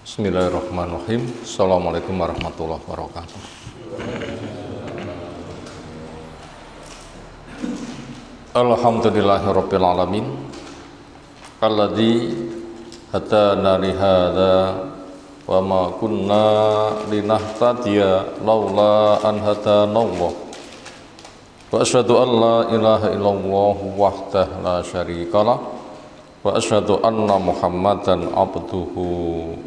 Bismillahirrahmanirrahim. Assalamualaikum warahmatullahi wabarakatuh. Alhamdulillahirabbil alamin. Alladzi hadana li hadza wa ma kunna linahtadiya laula an hadanallah. Wa asyhadu an la ilaha illallah wahdahu la syarikalah. Wa asyhadu anna Muhammadan abduhu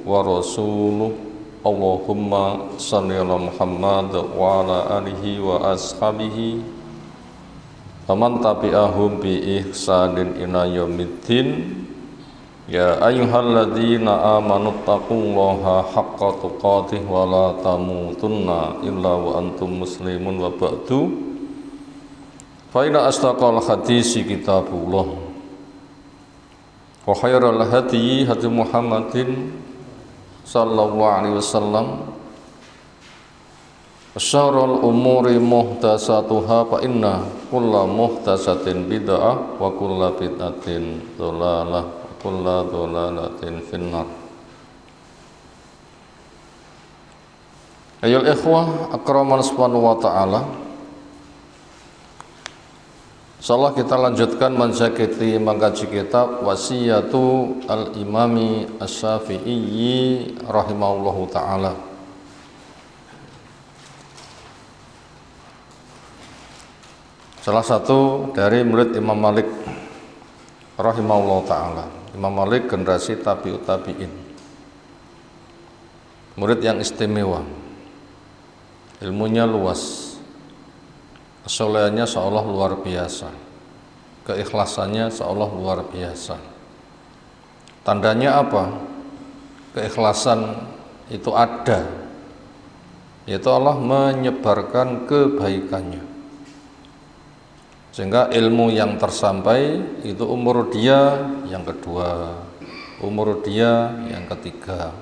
wa rasuluh. Allahumma shalli ala Muhammad wa ala alihi wa ashabihi wa man tabi'ahum bi ihsanin ila yaumiddin. Ya ayyuhalladzina amanu taqullaha haqqa tuqatih wa la tamutunna illa wa antum muslimun wa ba'du. Fa inna asdaqal hadisi kitabullah wa khairal hadi hadi Muhammadin sallallahu alaihi wasallam wa syarrul umuri muhdatsatuha fa inna kulla muhdatsatin bid'ah wa kulla bid'atin dhalalah wa kulla dhalalatin finnar. Ayyuhal ikhwah akraman subhanahu wa ta'ala, insyaallah kita lanjutkan menjakiti mengkaji kitab Wasiyatu Al-Imami Asy-Syafi'i rahimahullahu ta'ala. Salah satu dari murid Imam Malik rahimahullahu ta'ala. Imam Malik generasi tabi'ut tabi'in, murid yang istimewa, ilmunya luas, kesolehannya seolah luar biasa, keikhlasannya seolah luar biasa. Tandanya apa? Keikhlasan itu ada, yaitu Allah menyebarkan kebaikannya, sehingga ilmu yang tersampai itu umur dia yang kedua, umur dia yang ketiga.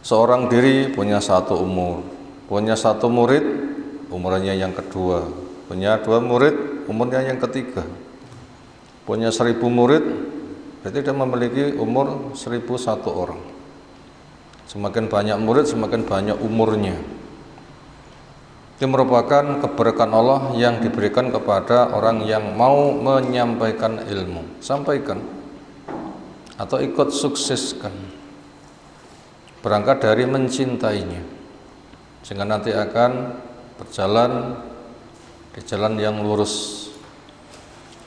Seorang diri punya satu umur, punya satu murid, umurnya yang kedua, punya dua murid, umurnya yang ketiga, punya 1000 murid, berarti dia memiliki umur 1001 orang. Semakin banyak murid, semakin banyak umurnya. Itu merupakan keberkahan Allah yang diberikan kepada orang yang mau menyampaikan ilmu. Sampaikan atau ikut sukseskan, berangkat dari mencintainya, sehingga nanti akan berjalan di jalan yang lurus.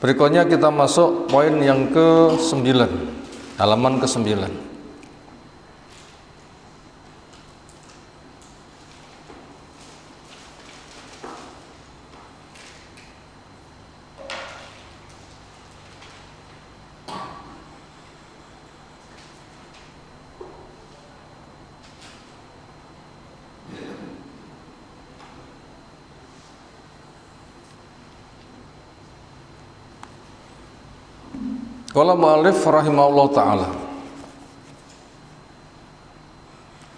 Berikutnya kita masuk poin yang ke-9, halaman ke-9. Qala mu'allif rahimahullah ta'ala,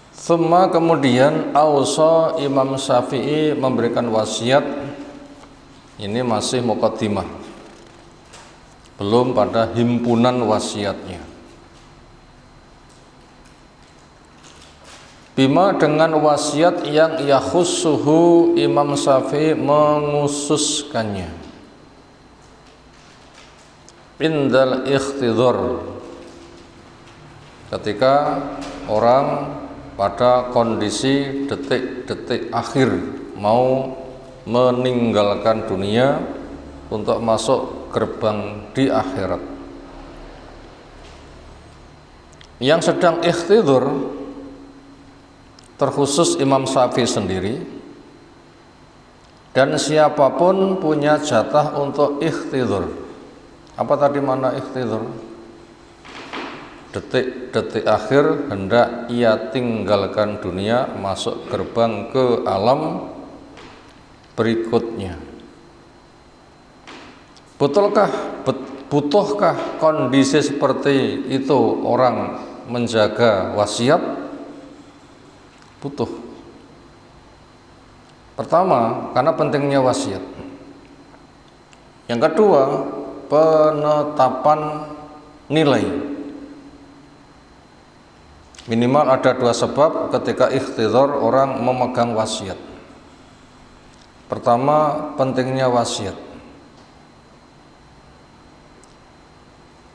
thumma kemudian ausa Imam Syafi'i memberikan wasiat. Ini masih muqaddimah, belum pada himpunan wasiatnya. Bima dengan wasiat yang yakhussuhu Imam Syafi'i menghususkannya. Indal ikhtidhar, ketika orang pada kondisi detik-detik akhir mau meninggalkan dunia untuk masuk gerbang di akhirat. Yang sedang ikhtidhar terkhusus Imam Syafi'i sendiri, dan siapapun punya jatah untuk ikhtidhar. Apa tadi mana ikhtidhar? Detik-detik akhir hendak ia tinggalkan dunia, masuk gerbang ke alam berikutnya. Butuhkah kondisi seperti itu orang menjaga wasiat? Butuh. Pertama, karena pentingnya wasiat. Yang kedua, penetapan nilai. Minimal ada dua sebab ketika ikhtidhar orang memegang wasiat. Pertama, pentingnya wasiat.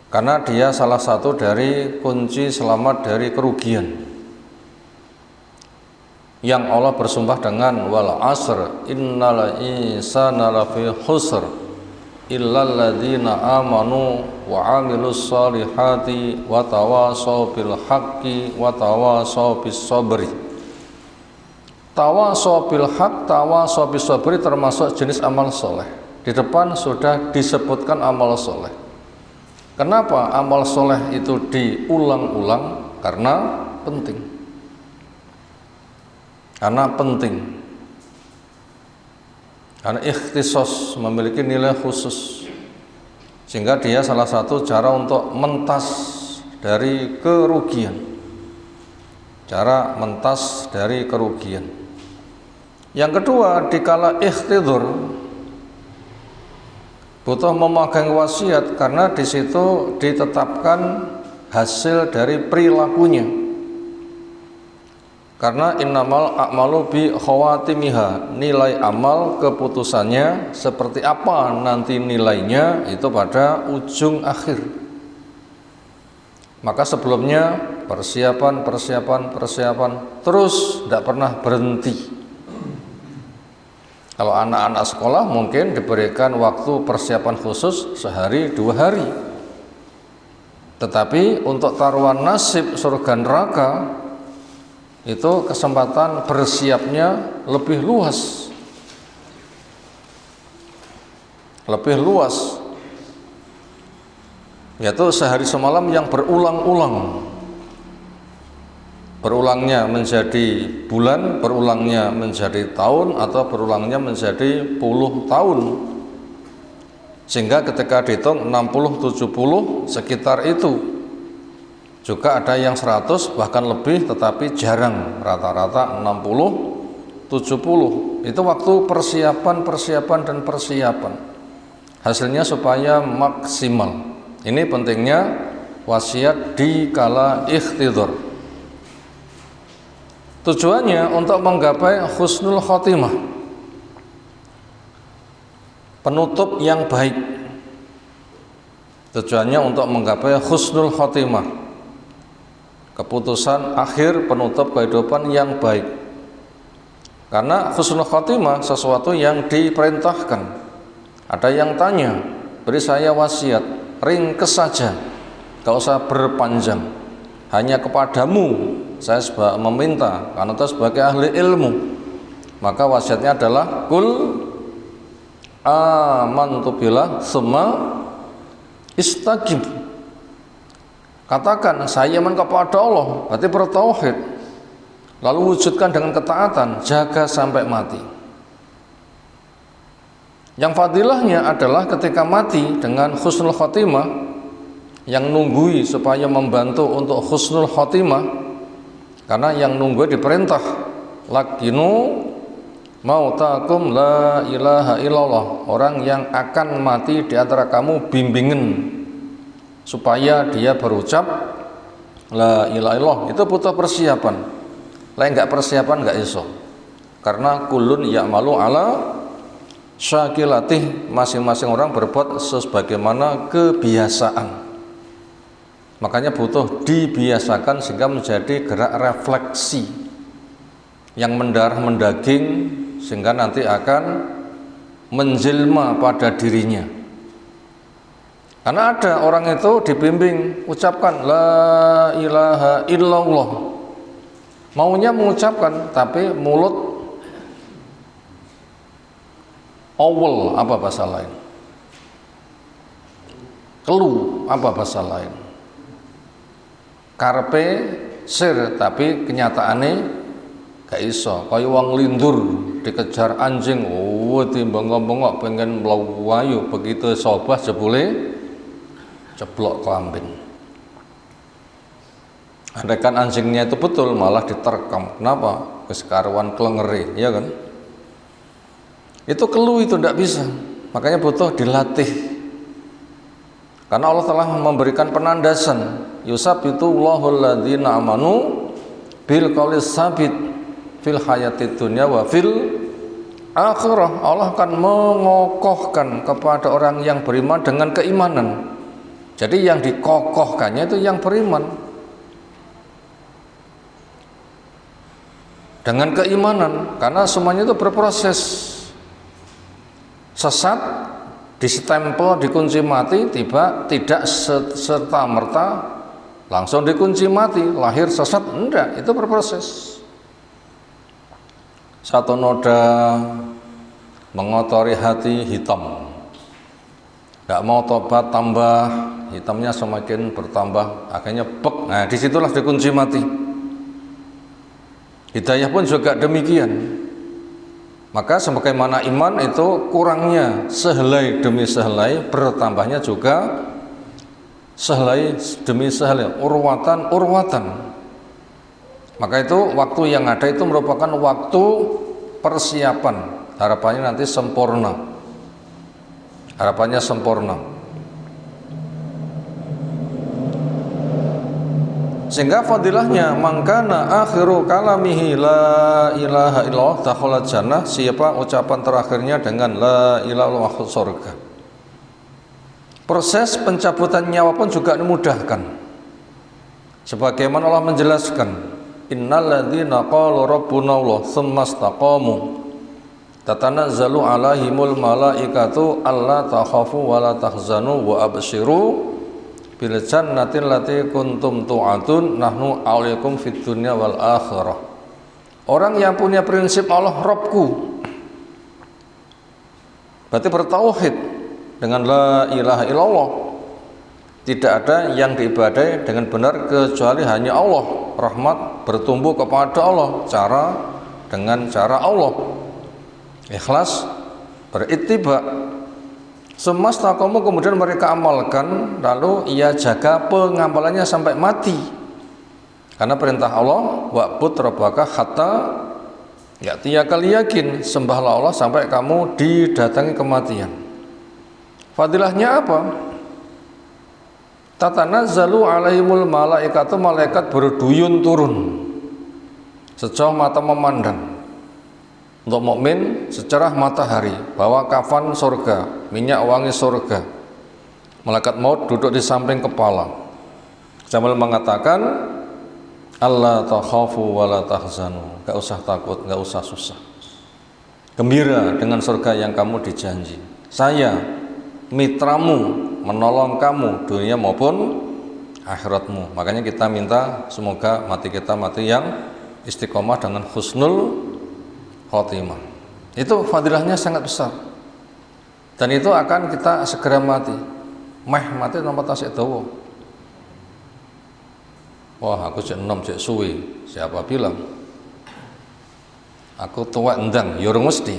Karena dia salah satu dari kunci selamat dari kerugian. Yang Allah bersumpah dengan wal asr innal insana lafi khusr illal ladzina amanu wa amilus solihati wa tawasaw bil haqqi wa tawasaw bis sabri. Tawasaw bil haqq, tawasaw bis sabri termasuk jenis amal soleh. Di depan sudah disebutkan amal soleh. Kenapa amal soleh itu diulang-ulang? Karena penting. Karena penting. Karena ikhtisos memiliki nilai khusus, sehingga dia salah satu cara untuk mentas dari kerugian. Cara mentas dari kerugian. Yang kedua, dikala ikhtidhar butuh memegang wasiat karena di situ ditetapkan hasil dari perilakunya. Karena innamal a'malu bi khawatimiha, nilai amal keputusannya seperti apa nanti nilainya itu pada ujung akhir. Maka sebelumnya persiapan terus tidak pernah berhenti. Kalau anak-anak sekolah mungkin diberikan waktu persiapan khusus sehari 2 hari. Tetapi untuk taruhan nasib surga neraka itu kesempatan bersiapnya lebih luas. Lebih luas. Yaitu sehari semalam yang berulang-ulang. Berulangnya menjadi bulan, berulangnya menjadi tahun, atau berulangnya menjadi puluh tahun. Sehingga ketika dihitung 60, 70 sekitar itu. Juga ada yang 100 bahkan lebih, tetapi jarang, rata-rata 60, 70. Itu waktu persiapan. Hasilnya supaya maksimal. Ini pentingnya wasiat di kala ikhtidhar. Tujuannya untuk menggapai husnul khotimah, penutup yang baik. Tujuannya untuk menggapai husnul khotimah, keputusan akhir penutup kehidupan yang baik. Karena husnul khotimah sesuatu yang diperintahkan. Ada yang tanya, beri saya wasiat, ringkes saja, gak usah berpanjang, hanya kepadamu saya meminta, karena itu sebagai ahli ilmu. Maka wasiatnya adalah kul amantu billah tsumma istaqim. Katakan saya iman kepada Allah, berarti bertauhid, lalu wujudkan dengan ketaatan, jaga sampai mati. Yang fadilahnya adalah ketika mati dengan husnul khotimah, yang nunggui supaya membantu untuk husnul khotimah. Karena yang nunggu diperintah lakinu mautakum la ilaha illallah. Orang yang akan mati di antara kamu bimbingen supaya dia berucap la ilaha illallah. Itu butuh persiapan. Lain enggak persiapan enggak iso. Karena kulun ya'malu ala syakilatih, masing-masing orang berbuat sebagaimana kebiasaan. Makanya butuh dibiasakan sehingga menjadi gerak refleksi yang mendarah mendaging, sehingga nanti akan menjelma pada dirinya. Karena ada orang itu dibimbing ucapkan la ilaha illallah, maunya mengucapkan tapi mulut awal, apa bahasa lain, keluh, apa bahasa lain, karpe sir, tapi kenyataannya gak iso. Kaya wong lindur dikejar anjing, timbang-bengok pengen mlayu, begitu sobah jebule ceblok kelambing. Andaikan anjingnya itu betul malah diterkam. Kenapa? Kesekaruan kelengeri, ya kan? Itu keluh, itu tidak bisa. Makanya butuh dilatih. Karena Allah telah memberikan penandasan, yusabbitu Allahul ladzina amanu bil qaulis sabit fil hayatid dunya wa fil akhirah. Allah akan mengokohkan kepada orang yang beriman dengan keimanan. Jadi yang dikokohkannya itu yang beriman dengan keimanan, karena semuanya itu berproses. Sesat distempel, dikunci mati, tidak serta merta langsung dikunci mati, lahir sesat, enggak, itu berproses. Satu noda mengotori hati, hitam, nggak mau tobat, tambah hitamnya semakin bertambah, akhirnya bek. Nah, disitulah dikunci mati. Hidayah pun juga demikian. Maka sebagaimana iman itu kurangnya sehelai demi sehelai, bertambahnya juga sehelai demi sehelai, urwatan. Maka itu waktu yang ada itu merupakan waktu persiapan. Harapannya nanti sempurna. Harapannya sempurna. Sehingga fadilahnya mangkana akhiru kalamihi la ilaha illallah dakhala jannah, siapa ucapan terakhirnya dengan la ilaha illallah masuk surga. Proses pencabutan nyawa pun juga dimudahkan. Sebagaimana Allah menjelaskan, innalladzina qalu rabbuna Allah tsumma istaqamu tatanazzalu alaihimul malaikatu alla takhafu wa la tahzanu wa abshiru bil jannatin lati kuntum tu'atun nahnu aulikum fid dunya wal akhirah. Orang yang punya prinsip Allah Rabbku, berarti bertauhid dengan la ilaha illallah, tidak ada yang diibadai dengan benar kecuali hanya Allah. Rahmat bertumbuh kepada Allah dengan cara Allah. Ikhlas, berittiba. Semastaqamu, kemudian mereka amalkan, lalu ia jaga pengamalannya sampai mati. Karena perintah Allah, wa'bud rabbaka hatta ya'tiyakal yakin, sembahlah Allah sampai kamu didatangi kematian. Fadilahnya apa? Tatanazzalu alaihimul malaikatu, malaikat berduyun turun sejauh mata memandang. Untuk mukmin secerah matahari, bawa kafan surga, minyak wangi surga. Malaikat maut duduk di samping kepala sambil mengatakan, Allah takhafu wa la tahzanu, gak usah takut, gak usah susah, gembira dengan surga yang kamu dijanji. Saya mitramu, menolong kamu dunia maupun akhiratmu. Makanya kita minta semoga mati kita mati yang istiqomah dengan husnul khotimah. Itu fadilahnya sangat besar, dan itu akan kita segera mati. Mati tanpa tasik dawa. Wah, aku cek enom cek suwi, siapa bilang aku tua endang, ya mesti.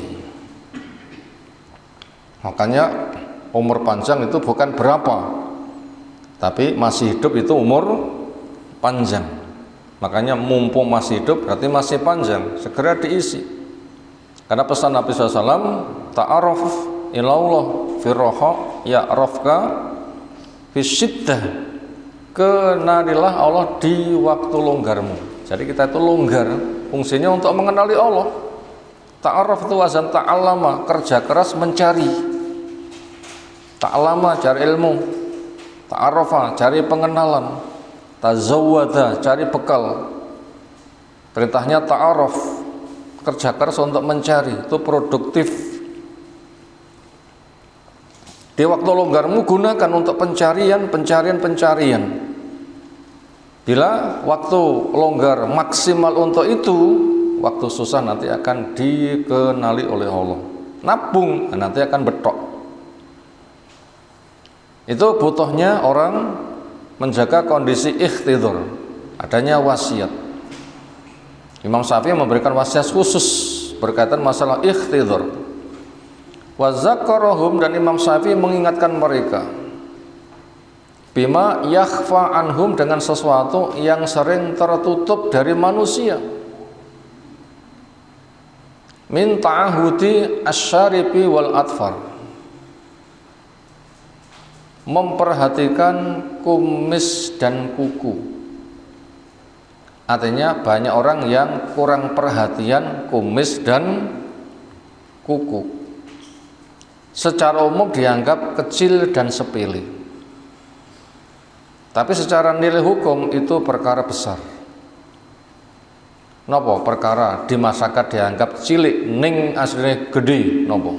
Makanya umur panjang itu bukan berapa, tapi masih hidup itu umur panjang. Makanya mumpung masih hidup berarti masih panjang, segera diisi. Karena pesan Nabi SAW, ta'aruf ilallah firroha ya'rafka fisyiddah, kenalilah Allah di waktu longgarmu. Jadi kita itu longgar fungsinya untuk mengenali Allah. Ta'aruf itu wazan ta'allama, kerja keras mencari. Ta'allama cari ilmu, ta'arafa cari pengenalan, tazawwada cari bekal. Perintahnya ta'aruf, kerja keras untuk mencari, itu produktif. Di waktu longgarmu gunakan untuk pencarian. Bila waktu longgar maksimal untuk itu, waktu susah nanti akan dikenali oleh Allah. Nabung, nanti akan betok. Itu butuhnya orang menjaga kondisi ikhtidur, adanya wasiat. Imam Syafi'i memberikan wasiat khusus berkaitan masalah ikhtidur. Wa zakkarahum, dan Imam Syafi'i mengingatkan mereka bima yakhfa anhum, dengan sesuatu yang sering tertutup dari manusia. Min ta'ahudi asyaribi wal atfar, memperhatikan kumis dan kuku. Artinya banyak orang yang kurang perhatian kumis dan kuku. Secara umum dianggap kecil dan sepele. Tapi secara nilai hukum itu perkara besar. Nopo perkara di masyarakat dianggap cilik ning asline gede nopo?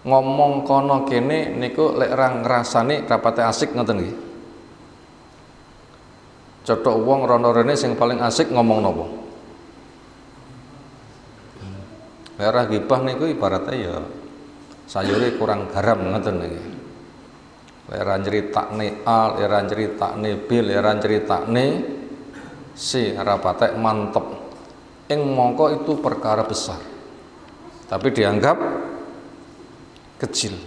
Ngomong kono kene niku lek ra ngrasani rapate asik ngoten nggih. Cothok wong rono rene sing paling asik ngomong nopo? Lek ra gibah niku ibaratnya ya sayure kurang garam ngoten nggih. Lek ra nyritakne A, lek ra nyritakne B, lek ra nyritakne C, rapate mantep. Ing mongko itu perkara besar. Tapi dianggap kecil.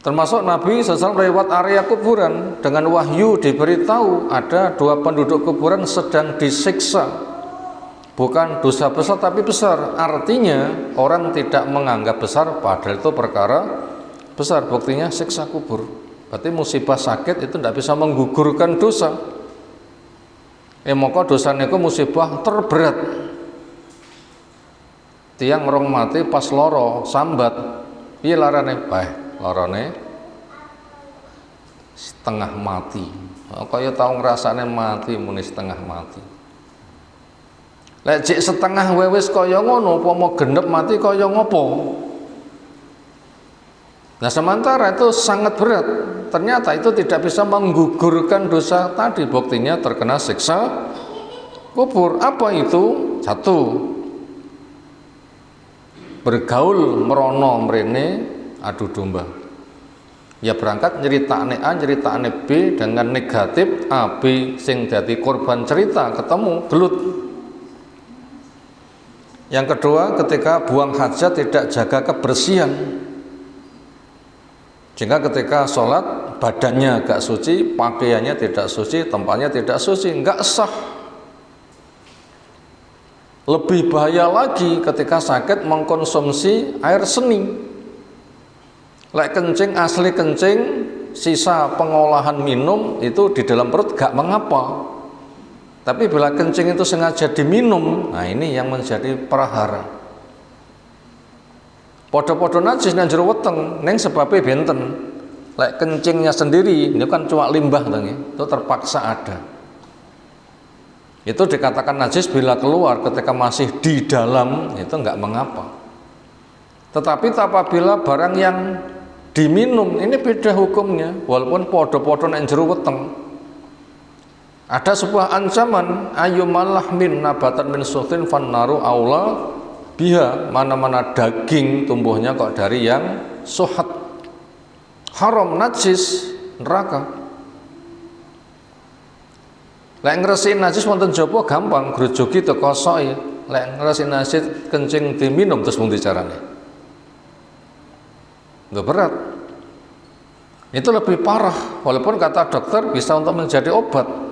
Termasuk Nabi SAW lewat area kuburan, dengan wahyu diberitahu ada 2 penduduk kuburan sedang disiksa. Bukan dosa besar tapi besar. Artinya orang tidak menganggap besar padahal itu perkara besar. Buktinya siksa kubur. Berarti musibah sakit itu tidak bisa menggugurkan dosa. Maka dosa niku musibah terberat. Tiang merong mati pas loro sambat, piye larane? Bae, lorone setengah mati. Kaya tau ngrasane mati muni setengah mati. Lek jek setengah wis kaya ngono, upama genep mati kaya ngopo? Nah, sementara itu sangat berat. Ternyata itu tidak bisa menggugurkan dosa tadi. Buktinya terkena siksa kubur. Apa itu? Satu, bergaul merono mrene adu domba. Ya berangkat nyeritakne A, nyeritakne B dengan negatif, A, B sing dadi korban cerita ketemu gelut. Yang kedua, ketika buang hajat tidak jaga kebersihan. Sehingga ketika sholat badannya gak suci, pakaiannya tidak suci, tempatnya tidak suci, enggak sah. Lebih bahaya lagi ketika sakit mengkonsumsi air seni. Lek kencing asli kencing, sisa pengolahan minum itu di dalam perut gak mengapa. Tapi bila kencing itu sengaja diminum, nah ini yang menjadi prahara. Podo-podo najis nang jero weteng, ning sebabnya benten. Lek kencingnya sendiri, ini kan cuma limbah itu terpaksa ada. Itu dikatakan najis bila keluar, ketika masih di dalam itu enggak mengapa. Tetapi apabila barang yang diminum ini beda hukumnya, walaupun podo-podo nang jero weteng. Ada sebuah ancaman, ayyumal lahmin nabatan min suhtin fannaru aula biha, mana-mana daging tumbuhnya kok dari yang suhat, haram, najis, neraka. Lek ngresiki najis wonten jaba gampang, grojogi teko soke. Lek ngresiki najis kencing diminum terus mung carane. Nggak berat. Itu lebih parah, walaupun kata dokter bisa untuk menjadi obat.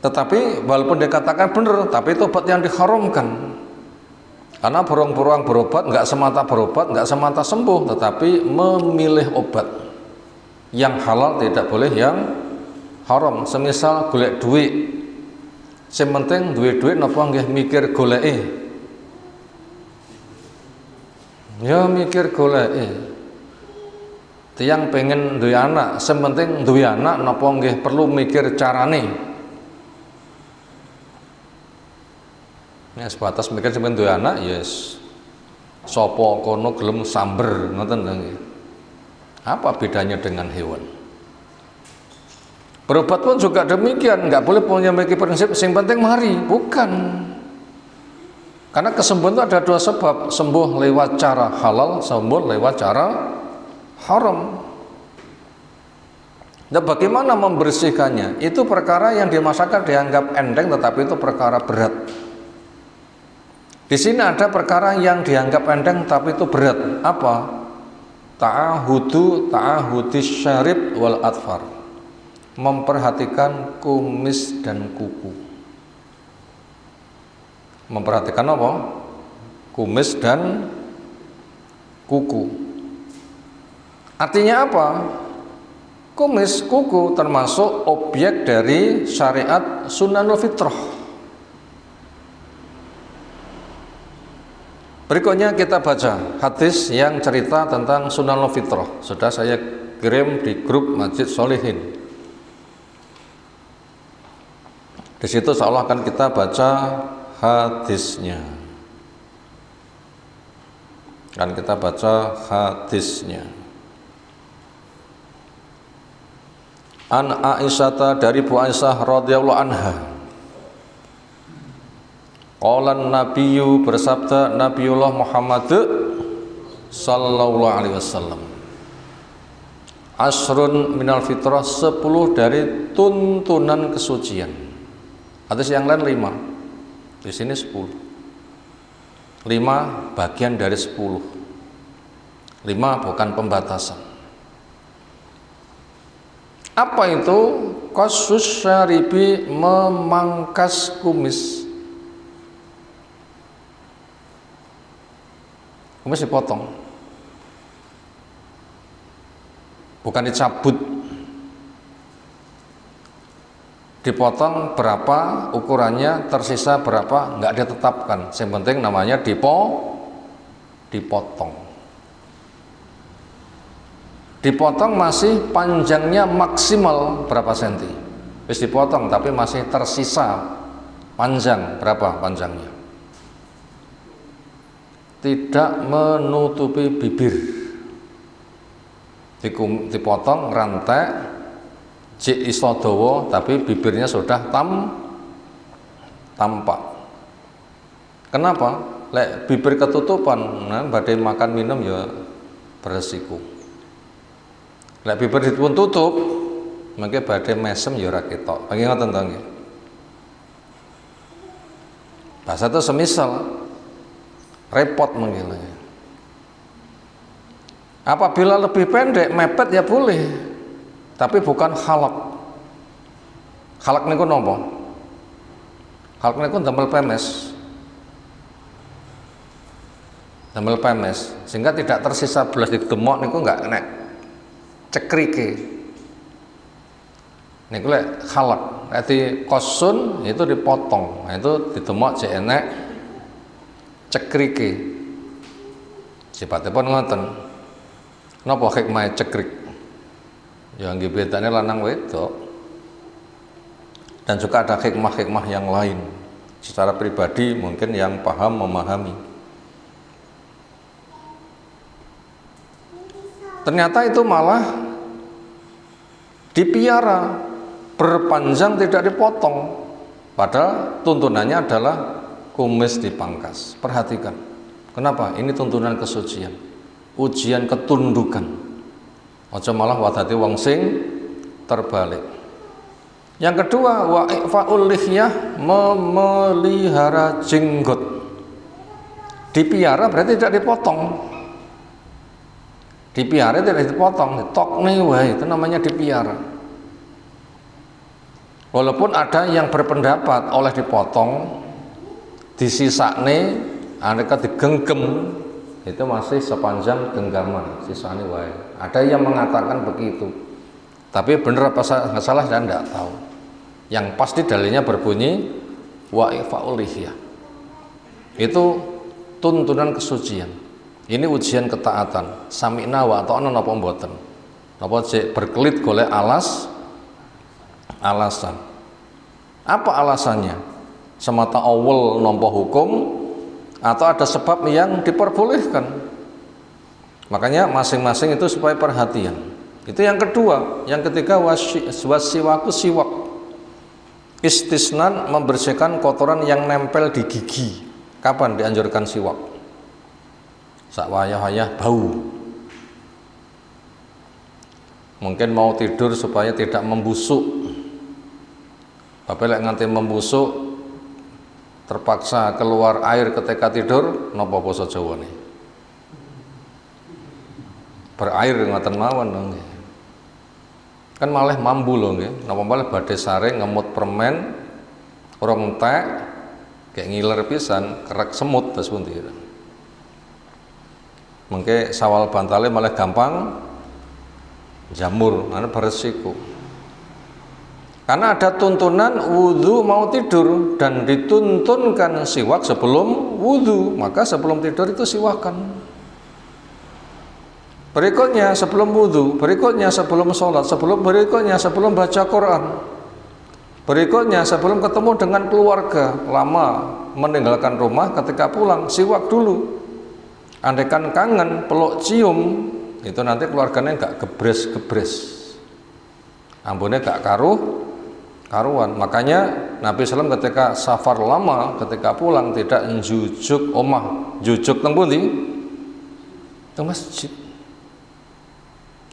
Tetapi walaupun dikatakan benar, tapi itu obat yang diharamkan. Karena beruang-beruang berobat nggak semata berobat, nggak semata sembuh, tetapi memilih obat yang halal, tidak boleh yang haram. Semisal golek duit, sing penting duit napa nggih mikir goleke. Ya mikir goleke. Tiang pengen duwe anak, sing penting duwe anak napa nggih perlu mikir carane. Ya sebatas mikir sampeyan duwe anak, yes. Sapa kono gelem samber ngoten nggih. Apa bedanya dengan hewan? Berobat pun juga demikian, nggak boleh punya memiliki prinsip sing penting mari, bukan. Karena kesembuhan itu ada dua sebab, sembuh lewat cara halal, sembuh lewat cara haram. Dan bagaimana membersihkannya? Itu perkara yang di masyarakat dianggap enteng, tetapi itu perkara berat. Di sini ada perkara yang dianggap enteng tapi itu berat. Apa? Ta'ahudis syarib wal atfar. Memperhatikan kumis dan kuku. Memperhatikan apa? Kumis dan kuku. Artinya apa? Kumis, kuku termasuk objek dari syariat sunanul fitrah. Berikutnya kita baca hadis yang cerita tentang sunanul fitrah. Sudah saya kirim di grup Masjid Sholihin. Di situ seolah akan kita baca hadisnya. Kan kita baca hadisnya. An Aisyata, dari Bu Aisyah radhiyallahu anha. Qalan Nabiyyu, bersabda Nabiullah Muhammad sallallahu alaihi wasallam. Asrun minal fitrah, 10 dari tuntunan kesucian. Hadis yang lain 5. Di sini 10. 5 bagian dari 10. 5 bukan pembatasan. Apa itu? Qasus syaribi, memangkas kumis. Kumis dipotong, bukan dicabut. Dipotong berapa ukurannya, tersisa berapa nggak ditetapkan. Yang penting namanya dipotong. Dipotong masih panjangnya maksimal berapa senti. Terus dipotong tapi masih tersisa panjang berapa panjangnya. Tidak menutupi bibir. Dipotong rantai jik iso dawa tapi bibirnya sudah tampak. Kenapa? Lek bibir ketutupan, nah badai makan minum ya beresiko. Lek bibir dipun tutup, mangke badai mesem ya ora ketok. Panggih ngoten to nggih. Bahasa itu semisal repot menggila. Apabila lebih pendek, mepet ya boleh, tapi bukan khalaq. Khalaq niku napa? Khalaq niku damel pemes. Damel pemes, sehingga tidak tersisa belas di demok niku enggak nek cekrike. Niku lek khalaq, berarti kosun itu dipotong. Nah, itu didemok jek enek cekrike. Sifatipun ngoten. Napa hikmah cekrik? Ya nggih bedane lanang wedok. Dan juga ada hikmah-hikmah yang lain. Secara pribadi mungkin yang paham memahami. Ternyata itu malah dipiara, berpanjang tidak dipotong. Padahal tuntunannya adalah kumis dipangkas. Perhatikan. Kenapa? Ini tuntunan kesucian. Ujian ketundukan. Aja malah wadati wong sing terbalik. Yang kedua, wa ifa'ul lihyah, memelihara jenggot. Dipiara berarti tidak dipotong. Dipiara tidak dipotong, ditokne wae, itu namanya dipiara. Walaupun ada yang berpendapat oleh dipotong, disisakne, aneka digenggam, itu masih sepanjang genggaman, sisane wae. Ada yang mengatakan begitu. Tapi benar apa salah saya tidak tahu. Yang pasti dalilnya berbunyi wa ifa'ul lihyah. Itu tuntunan kesucian. Ini ujian ketaatan. Sami'na wa ata'na napa mboten. Napa cek berkelit golek alasan. Apa alasannya? Semata awal nampa hukum atau ada sebab yang diperbolehkan. Makanya masing-masing itu supaya perhatian. Itu yang kedua. Yang ketiga wasiwaku siwak. Istisnan, membersihkan kotoran yang nempel di gigi. Kapan dianjurkan siwak? Sak wayah-wayah bau. Mungkin mau tidur supaya tidak membusuk. Bapak lek nganti membusuk, terpaksa keluar air ketika tidur, napa basa Jawane? Berair ngoten mawon dong. Kan malah mambu lho nggih. Napa malah badhe sare ngemut permen urung entek kayak ngiler pisan, kerek semut terus pundi. Mengke sawal bantale malah gampang jamur, mana beresiko. Karena ada tuntunan wudhu mau tidur dan dituntunkan siwak sebelum wudhu, maka sebelum tidur itu siwakan. Berikutnya sebelum wudhu, berikutnya sebelum sholat, berikutnya sebelum baca Quran, berikutnya sebelum ketemu dengan keluarga, lama meninggalkan rumah, ketika pulang siwak dulu. Andaikan kangen, peluk cium, itu nanti keluarganya gak gebres-gebres, ambunnya gak karuan. Makanya Nabi SAW ketika safar lama, ketika pulang tidak njujuk omah, jujuk teng pundi? Teng masjid.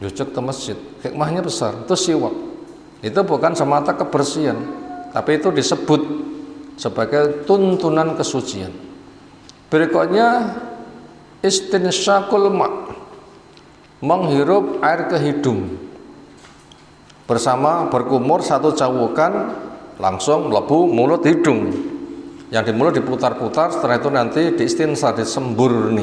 Jujuk ke masjid, hikmahnya besar, itu siwak. Itu bukan semata kebersihan, tapi itu disebut sebagai tuntunan kesucian. Berikutnya istinsyaqul ma', menghirup air ke hidung. Bersama berkumur satu cawukan langsung melebu mulut hidung. Yang di mulut diputar-putar, setelah itu nanti diistinsar, disembur.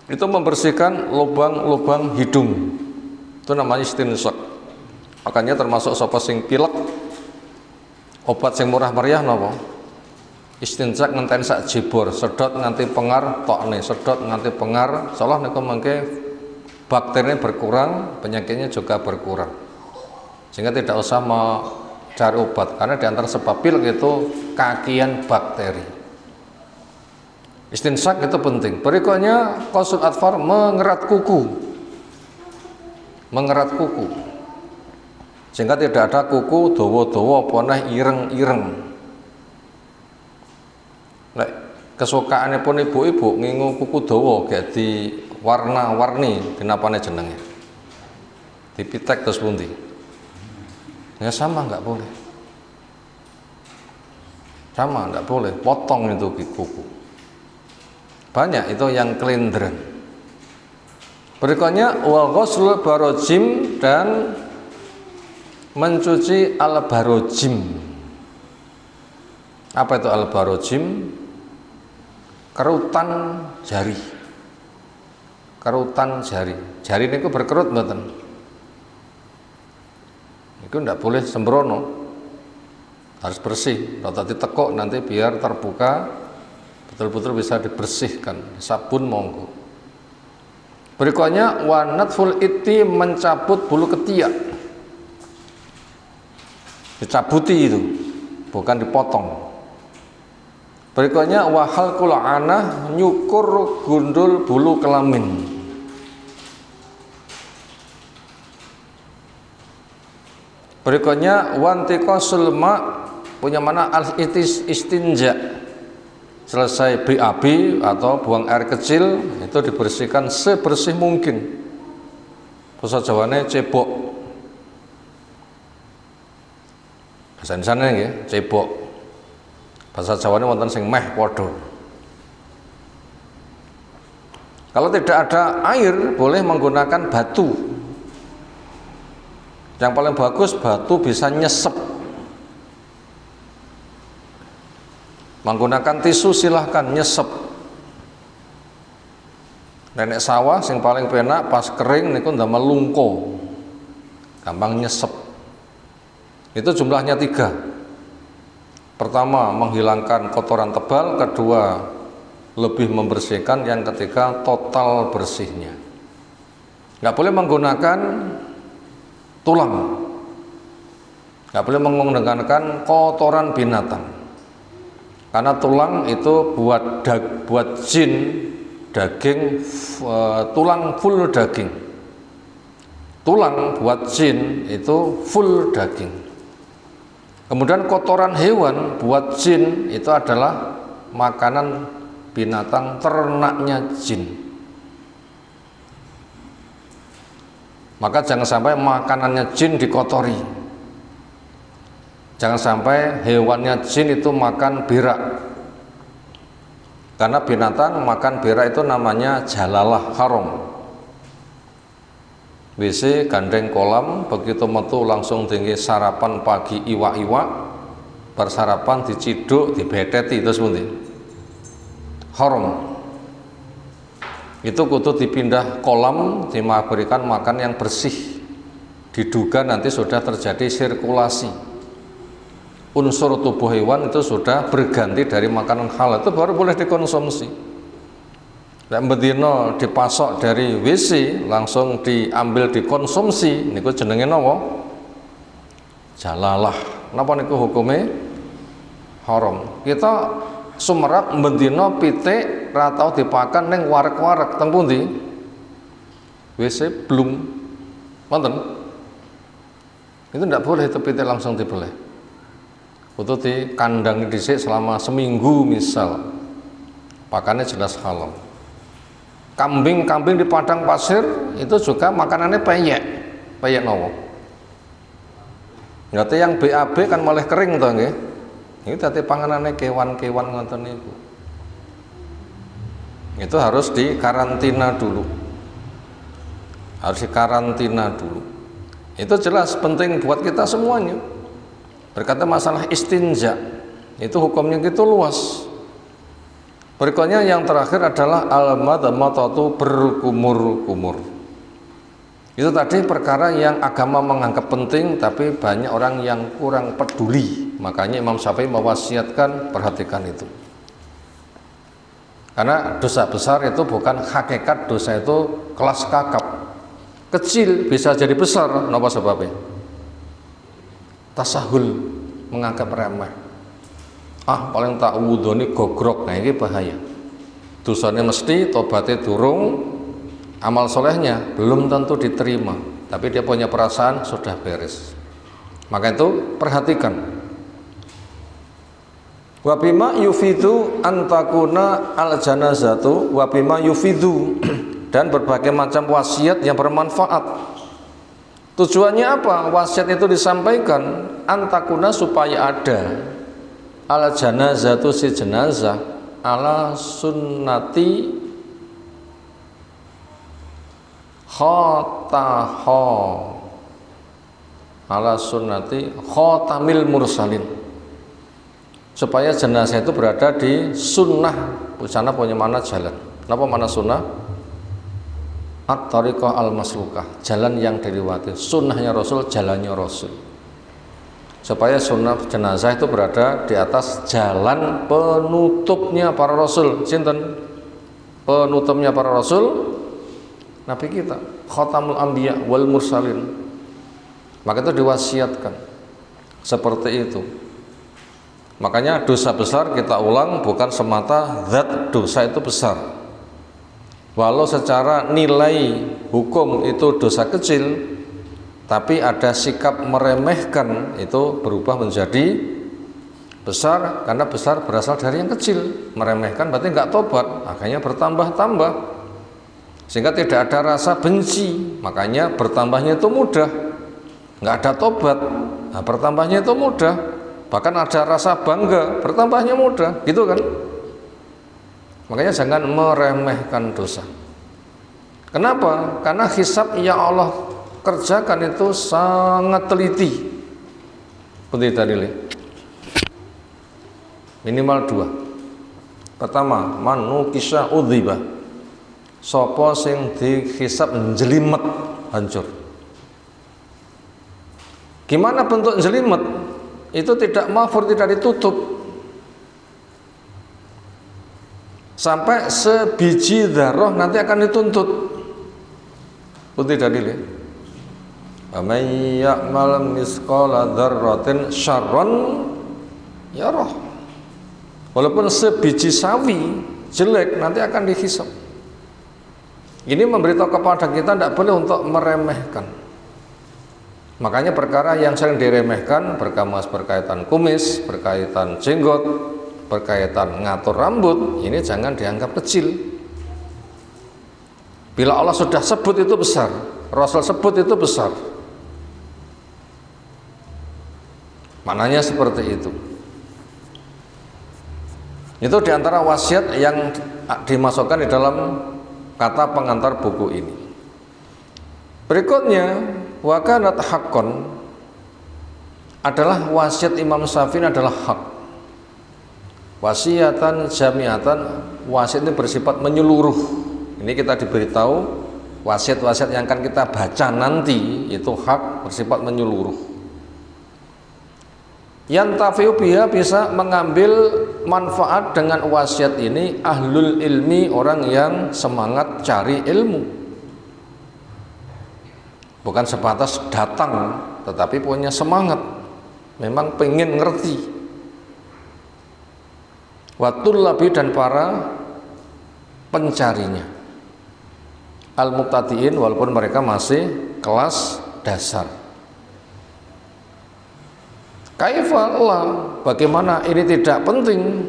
Itu membersihkan lubang-lubang hidung, itu namanya istinsak. Makanya termasuk sapa sing pilek, obat sing murah meriah napa? Istinsak ngenten sak jebor, sedot nganti pengar tokne, sedot nganti pengar, salah niku mangke bakterinya berkurang, penyakitnya juga berkurang, sehingga tidak usah mencari obat. Karena di antara sebab pilek itu kakian bakteri. Istinsak itu penting. Berikutnya qasul atfar, mengerat kuku, sehingga tidak ada kuku dawa-dawa poneh ireng-ireng. Lek kesukaane pun ibu-ibu ngingu kuku dawa gak di warna-warni, dinapane jenenge dipitek terus pundi, ya sama nggak boleh, sama nggak boleh, potong itu kuku. Banyak itu yang kelindren. Berikutnya wa ghuslul barojim, dan mencuci al-barojim. Apa itu al-barojim? Kerutan jari. Kerutan jari. Jari niku berkerut mboten? Itu ndak boleh sembrono. Harus bersih. Rata ditekuk nanti biar terbuka, betul-betul bisa dibersihkan, sabun monggo. Berikutnya wa natful iti, mencabut bulu ketiak. Dicabuti itu, bukan dipotong. Berikutnya wa halqul anah, nyukur gundul bulu kelamin. Berikutnya wa antiqasul ma, punya mana al istinja. Selesai BAB atau buang air kecil, itu dibersihkan sebersih mungkin. Bahasa Jawane cebok. Bahasa Indonesia nggih, cebok. Bahasa Jawane wonten sing meh padha. Kalau tidak ada air, boleh menggunakan batu. Yang paling bagus batu bisa nyesep. Menggunakan tisu silahkan nyesep. Nenek sawah sing paling penak pas kering niku ndamel lungko, gampang nyesep. Itu jumlahnya 3. Pertama, menghilangkan kotoran tebal. Kedua, lebih membersihkan. Yang ketiga, total bersihnya. Nggak boleh menggunakan tulang, nggak boleh menggunakan kotoran binatang. Karena tulang itu buat jin daging, tulang full daging. Tulang buat jin itu full daging. Kemudian kotoran hewan buat jin itu adalah makanan binatang ternaknya jin. Maka jangan sampai makanannya jin dikotori. Jangan sampai hewannya jin itu makan berak. Karena binatang makan berak itu namanya jalalah, haram. WC gandeng kolam, begitu metu langsung tinggi sarapan pagi iwak-iwak, bersarapan diciduk, dibeteti, itu seperti haram. itu kudu dipindah kolam, diberikan makan yang bersih. Diduga nanti sudah terjadi sirkulasi. Unsur tubuh hewan itu sudah berganti dari makanan halal, itu baru boleh dikonsumsi. Nek bedino dipasok dari WC langsung diambil dikonsumsi, niku jenenge napa? Jalalah. Napa niku hukume haram. Kita sumerap bedino pitik ra tau dipakan ning wareg-wareg teng pundi? WC belum. Wonten. Itu tidak boleh itu pitik langsung dibeleh. Kudu di kandang dhisik selama seminggu misal. Pakannya jelas halal. Kambing-kambing di padang pasir itu juga makanannya peyek nopo. Berarti yang BAB kan malah kering toh nggih. Ini dadi panganannya kewan-kewan ngoten niku. Itu harus dikarantina dulu. Harus dikarantina dulu. Itu jelas penting buat kita semuanya. Berkata masalah istinja, itu hukumnya gitu luas. Berikutnya yang terakhir adalah al-madmatatu berkumur-kumur. Itu tadi perkara yang agama menganggap penting, tapi banyak orang yang kurang peduli. Makanya Imam Syafi'i mewasiatkan perhatikan itu. Karena dosa besar itu bukan hakikat dosa, itu kelas kakap. Kecil bisa jadi besar, napa sebabnya? Tasahul, menganggap remeh. Paling tak wudhone gogrok, nah ini bahaya. Dosanya mesti, tobatnya durung, amal solehnya belum tentu diterima, tapi dia punya perasaan sudah beres. Maka itu perhatikan. Wabima yufidu antakuna al janazatu wabima yufidu dan berbagai macam wasiat yang bermanfaat. Tujuannya apa? Wasiat itu disampaikan antakuna supaya ada al janazatu si jenazah ala sunnati khotaho ala sunnati khotamil mursalin, supaya jenazah itu berada di sunnah. Busana punya mana jalan. Kenapa mana sunnah? At-tariqah al-maslukah, jalan yang dilewati. Sunnahnya Rasul, jalannya Rasul. Supaya sunnah jenazah itu berada di atas jalan penutupnya para Rasul. Sinten? Penutupnya para Rasul, Nabi kita, khatamul anbiya wal mursalin. Maka itu diwasiatkan seperti itu. Makanya dosa besar kita ulang bukan semata zat dosa itu besar. Walau secara nilai hukum itu dosa kecil, tapi ada sikap meremehkan itu berubah menjadi besar, karena besar berasal dari yang kecil. Meremehkan berarti nggak tobat, akhirnya bertambah-tambah, sehingga tidak ada rasa benci, makanya bertambahnya itu mudah. Nggak ada tobat, nah, bertambahnya itu mudah. Bahkan ada rasa bangga, bertambahnya mudah, gitu kan? Makanya jangan meremehkan dosa. Kenapa? Karena hisab yang Allah kerjakan itu sangat teliti. Penting dalilnya minimal 2. Pertama, manukisha udziba, sapa sing dihisab njelimet hancur. Gimana bentuk njelimet? Itu tidak mahfur, tidak ditutup. Sampai sebiji dzarrah nanti akan dituntut. Putih dalilnya. Amay ya'mal misqala dzarratin syarran yarah. Walaupun sebiji sawi jelek nanti akan dihisab. Ini memberitahu kepada kita tidak boleh untuk meremehkan. Makanya perkara yang sering diremehkan berkaitan kumis, berkaitan jenggot, berkaitan ngatur rambut, ini jangan dianggap kecil. Bila Allah sudah sebut itu besar, Rasul sebut itu besar. Maknanya seperti itu. Itu diantara wasiat yang dimasukkan di dalam kata pengantar buku ini. Berikutnya, wa kanat haqqan, adalah wasiat Imam Syafi'i adalah hak. Wasiatan jamiatan, wasiat ini bersifat menyeluruh. Ini kita diberitahu wasiat-wasiat yang akan kita baca nanti itu hak bersifat menyeluruh. Yantafi'u biha, bisa mengambil manfaat dengan wasiat ini ahlul ilmi, orang yang semangat cari ilmu. Bukan sebatas datang, tetapi punya semangat, memang pengen ngerti. Watul labi, dan para pencarinya, al-muqtadiin, walaupun mereka masih kelas dasar. Kaifa la, bagaimana ini tidak penting?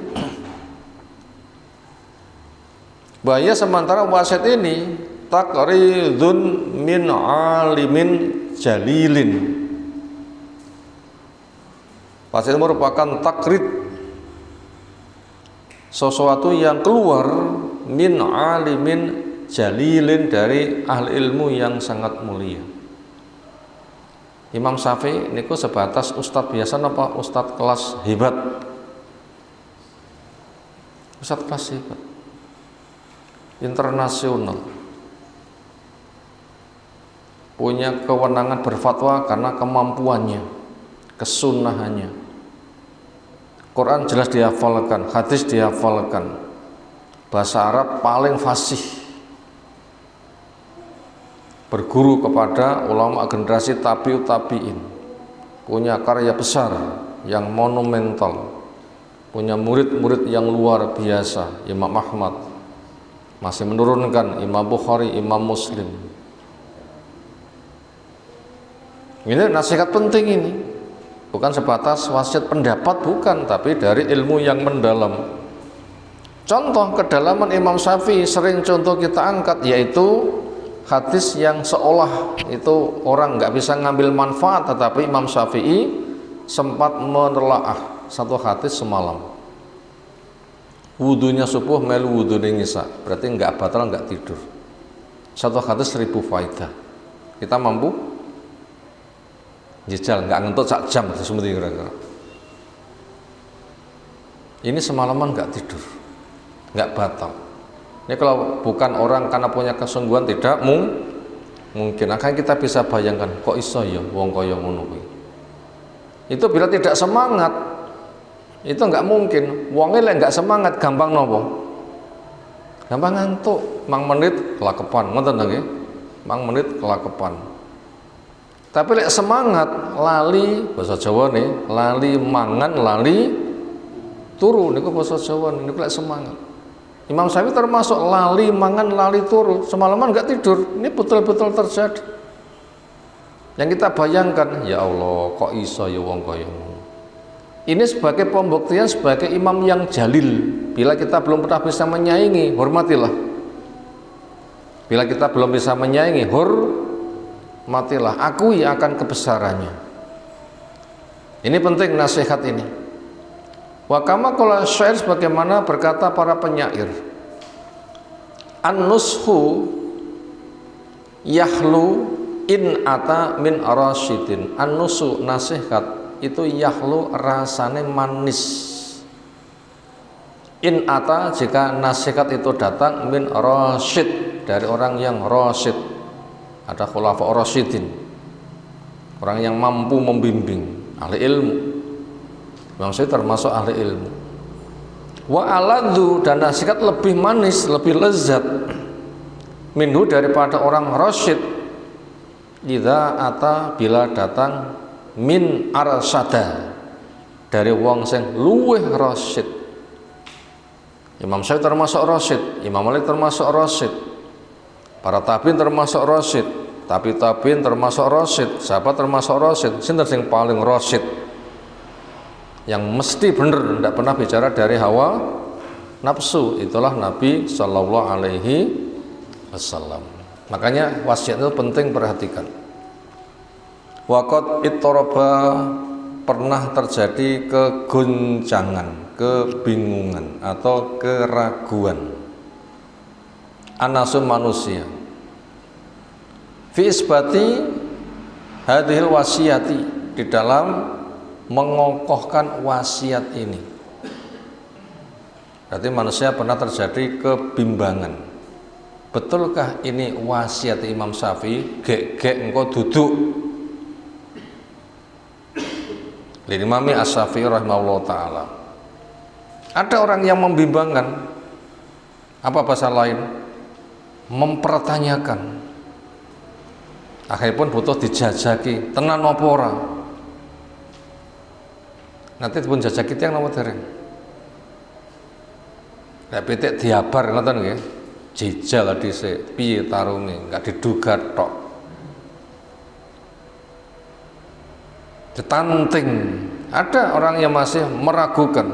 Bahaya sementara wasiat ini taqridun min alimin jalilin. Wasiat merupakan takrid, sesuatu yang keluar min alimin jalilin, dari ahli ilmu yang sangat mulia. Imam Syafi'i niku sebatas ustadz biasa apa ustadz kelas hebat? Ustadz kelas hebat, internasional, punya kewenangan berfatwa karena kemampuannya, kesunahannya. Quran jelas dihafalkan, hadis dihafalkan, bahasa Arab paling fasih. Berguru kepada ulama generasi tabi'ut tabi'in, punya karya besar yang monumental, punya murid-murid yang luar biasa. Imam Ahmad masih menurunkan, Imam Bukhari, Imam Muslim. Ini nasihat penting ini, bukan sebatas wasiat pendapat, bukan, tapi dari ilmu yang mendalam. Contoh kedalaman Imam Syafi'i sering contoh kita angkat, yaitu hadis yang seolah itu orang nggak bisa ngambil manfaat, tetapi Imam Syafi'i sempat menelaah satu hadis semalam. Wudunya subuh melu wudunya nisa, berarti nggak batal, nggak tidur. Satu hadis 1000 faidah. Kita mampu jejal, nggak ngentot sak jam seperti kira-kira. Ini semalaman nggak tidur, nggak batal. Ini kalau bukan orang karena punya kesungguhan, tidak mungkin. Akan kita bisa bayangkan, kok iso ya wong kaya ngono kuwi. Itu bila tidak semangat, itu nggak mungkin. Wongnya lek nggak semangat, gampang nopo? Gampang ngantuk. Mang menit kelakepan, ngoten nggih. Mang menit kelakepan. Tapi lek semangat, lali, bahasa Jawa nih, lali mangan, lali turu, niku bahasa Jawa niku lek semangat. Imam Syafi'i termasuk lali mangan, lali turu, semalaman nggak tidur. Ini betul-betul terjadi. Yang kita bayangkan, ya Allah, kok iso ya wong kaya ngono. Ini sebagai pembuktian sebagai imam yang jalil. Bila kita belum pernah bisa menyaingi, hormatilah. Bila kita belum bisa menyaingi, hormatilah, akui akan kebesarannya. Ini penting nasihat ini. Wa kama qala syair, sebagaimana berkata para penyair, an-nushu yahlu in ata min arasyidin. An-nusu, nasihat itu yahlu, rasane manis. In ata, jika nasihat itu datang, min rasyid, dari orang yang rasyid. Ada khulafa rasyidin, orang yang mampu membimbing, ahli ilmu. Imam Syafi'i termasuk ahli ilmu. Wa aladzu, dan nasihat lebih manis, lebih lezat, minhu, daripada orang rasyid, idza ata, bila datang, min arsada, dari wong sing luweh rasyid. Imam Syafi'i termasuk rasyid, Imam Malik termasuk rasyid, para tabi'in termasuk rasyid, tabi'in termasuk rasyid, sahabat termasuk rasyid. Sinten sing paling rasyid? Yang mesti benar, tidak pernah bicara dari hawa nafsu, itulah Nabi Shallallahu Alaihi Wasallam. Makanya wasiat itu penting, perhatikan. Waqad ittoroba, pernah terjadi kegoncangan, kebingungan atau keraguan anasun manusia fi isbati hadhil wasiyati, di dalam mengokohkan wasiat ini. Berarti manusia pernah terjadi kebimbangan, betulkah ini wasiat Imam Syafi'i? Gek engkau duduk. Imam Asy-Syafi'i rahimahullah taala. Ada orang yang membimbangkan, apa bahasa lain, mempertanyakan. Akhirnya pun butuh dijajaki, tenan apa ora? Nanti pun jajaki tiyang napa dereng? Nek pitik diabar ngoten nggih. Jejal dhisik, piye tarunge, enggak diduga tok. Ditanting. Ada orang yang masih meragukan.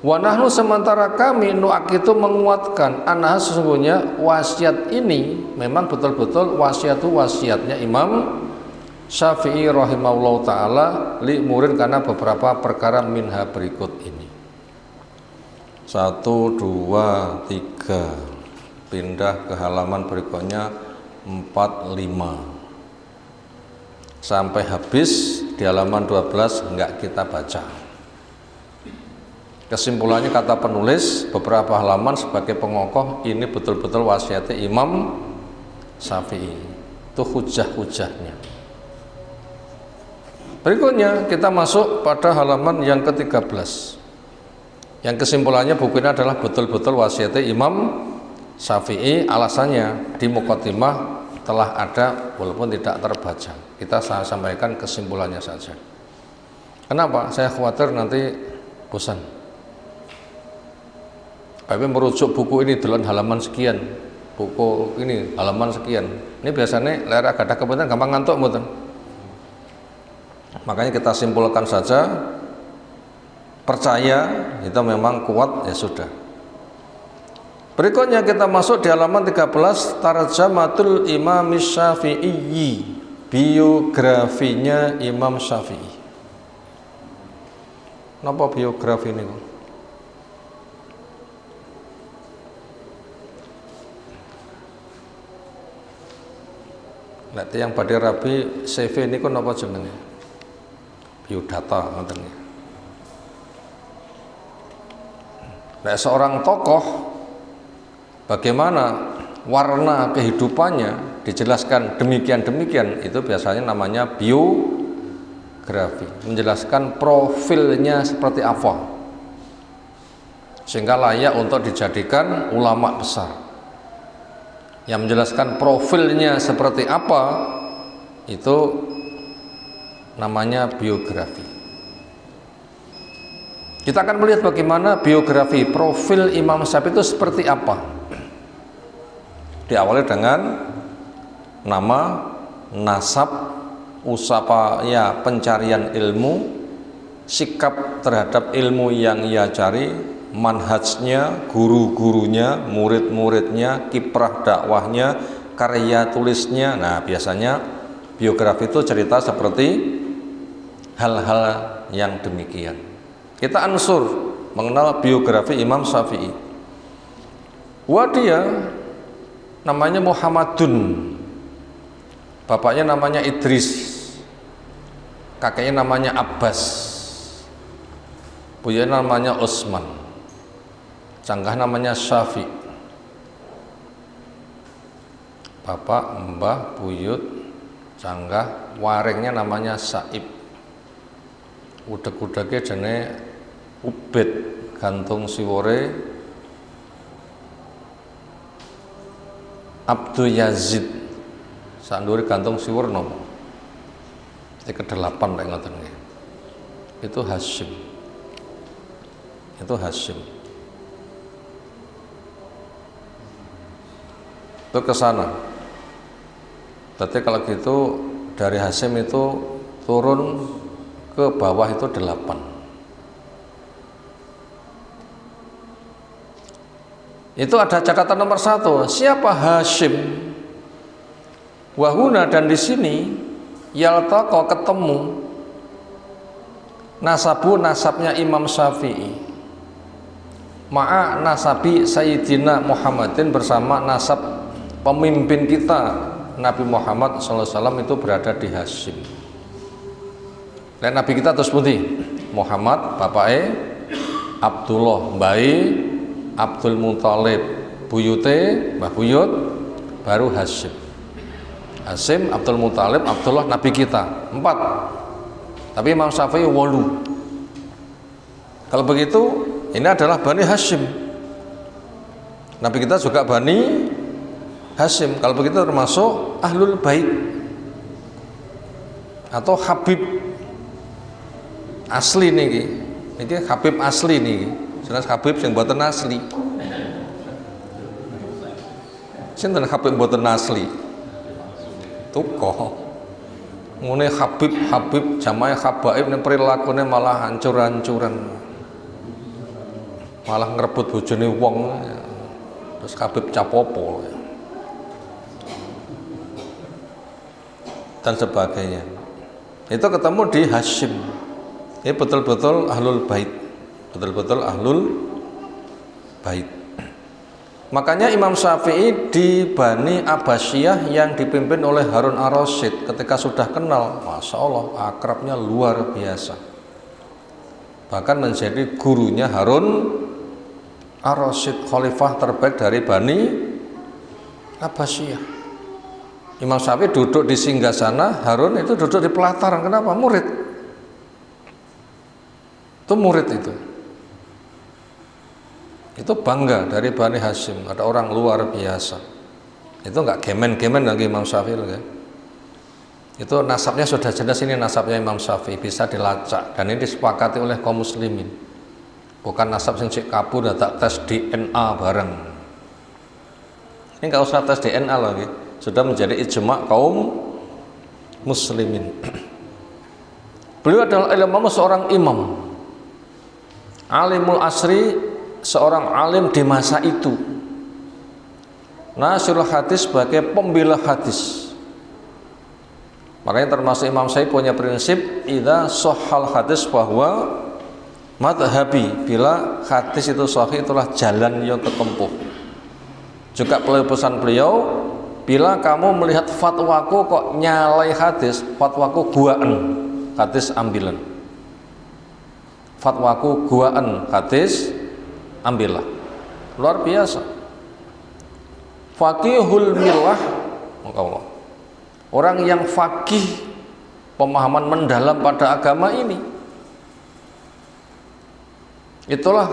Wa nahnu sementara kami nu'akitu menguatkan anah sesungguhnya wasiat ini memang betul-betul wasiatnya Imam Syafi'i rahimahullah ta'ala li murid karena beberapa perkara minha berikut ini. 1, 2, 3. Pindah ke halaman berikutnya 4, 5 sampai habis di halaman 12 enggak kita baca. Kesimpulannya kata penulis beberapa halaman sebagai pengokoh ini betul-betul wasiatnya Imam Syafi'i. Itu hujah-hujahnya. Berikutnya kita masuk pada halaman yang ke-13. Yang kesimpulannya buku ini adalah betul-betul wasiatnya Imam Syafi'i. Alasannya di muqaddimah telah ada walaupun tidak terbaca. Kita sampaikan kesimpulannya saja. Kenapa? Saya khawatir nanti bosan. Tapi merujuk buku ini dalam halaman sekian, buku ini halaman sekian. Ini biasanya layar agak ada kebetulan gampang ngantuk mboten. Makanya kita simpulkan saja, percaya itu memang kuat ya sudah. Berikutnya kita masuk di halaman 13, Tarjamatul Imam Syafi'i, biografinya Imam Syafi'i. Napa biografi ini? Nanti yang pada rabi CV ini kan apa jenenge? Biodata ngoten ya. Nah, seorang tokoh bagaimana warna kehidupannya dijelaskan demikian itu biasanya namanya biografi, menjelaskan profilnya seperti apa sehingga layak untuk dijadikan ulama besar. Yang menjelaskan profilnya seperti apa itu namanya biografi. Kita akan melihat bagaimana biografi profil Imam Syafi'i itu seperti apa. Diawali dengan nama, nasab, usapaya pencarian ilmu, sikap terhadap ilmu yang ia cari, manhajnya, guru-gurunya, murid-muridnya, kiprah dakwahnya, karya tulisnya. Nah, biasanya biografi itu cerita seperti hal-hal yang demikian. Kita ansur mengenal biografi Imam Syafi'i. Dia namanya Muhammadun, bapaknya namanya Idris, kakeknya namanya Abbas, buyutnya namanya Utsman, canggah namanya Syafi', bapak, mbah, buyut, canggah, waringnya namanya Saib, udeg-udegnya jane Ubed, gantung siwore Abdul Yazid, sanduri gantung siwur nopo ke-8 lek ngoten nggih. Itu Hasyim. Itu ke sana. Berarti kalau gitu dari Hasyim itu turun ke bawah itu 8. Itu ada catatan nomor 1. Siapa Hasyim? Wahuna, dan di sini yaltaqa ketemu nasabnya Imam Syafi'i ma'a nasabi Sayyidina Muhammadin, bersama nasab pemimpin kita Nabi Muhammad SAW itu berada di Hasyim. Dan Nabi kita terus putih Muhammad, bapaknya Abdullah, mbae Abdul Muthalib, buyute, Mbah Buyut, baru Hasyim. Hasyim, Abdul Muthalib, Abdullah, Nabi kita 4. Tapi Imam Syafi'i 8. Kalau begitu ini adalah Bani Hasyim. Nabi kita juga Bani Hasyim. Kalau begitu termasuk Ahlul Bait atau Habib asli niki. Niki Habib asli niki. Jelas Habib yang mboten asli. Sinten Habib mboten asli? Tukoh. Ngene Habib jamaah habaib ning prilakune malah hancur-hancuran. Malah ngrebut bojone wong. Terus Habib capopo dan sebagainya. Itu ketemu di Hasyim. Ini betul-betul Ahlul Bait. Betul-betul Ahlul Bait. Makanya Imam Syafi'i di Bani Abbasiyah yang dipimpin oleh Harun ar-Rasyid ketika sudah kenal, Masya Allah, akrabnya luar biasa. Bahkan menjadi gurunya Harun ar-Rasyid, khalifah terbaik dari Bani Abbasiyah. Imam Syafi'i duduk di singgasana, Harun itu duduk di pelataran. Kenapa? Murid. Itu murid itu. Itu bangga dari Bani Hasyim, ada orang luar biasa. Itu enggak gemen-gemen lagi Imam Syafi'i kan? Itu nasabnya sudah jelas, ini nasabnya Imam Syafi'i, bisa dilacak dan ini disepakati oleh kaum muslimin. Bukan nasab sing cek kabur tak tes DNA bareng. Ini enggak usah tes DNA lagi, sudah menjadi ijma' kaum muslimin. Beliau adalah seorang imam, alimul asri, seorang alim di masa itu. Nasirul hadis sebagai pembela hadis. Makanya termasuk Imam Syafi'i punya prinsip idza shahhal hadis bahwa madhabi, bila hadis itu sahih itulah jalan yang ketempuh. Juga pesan beliau, bila kamu melihat fatwaku kok nyalai hadis, fatwaku guaan, hadis ambilan. Fatwaku guaan, hadis ambillah. Luar biasa. Faqihul millah, Allah. Orang yang faqih, pemahaman mendalam pada agama ini. Itulah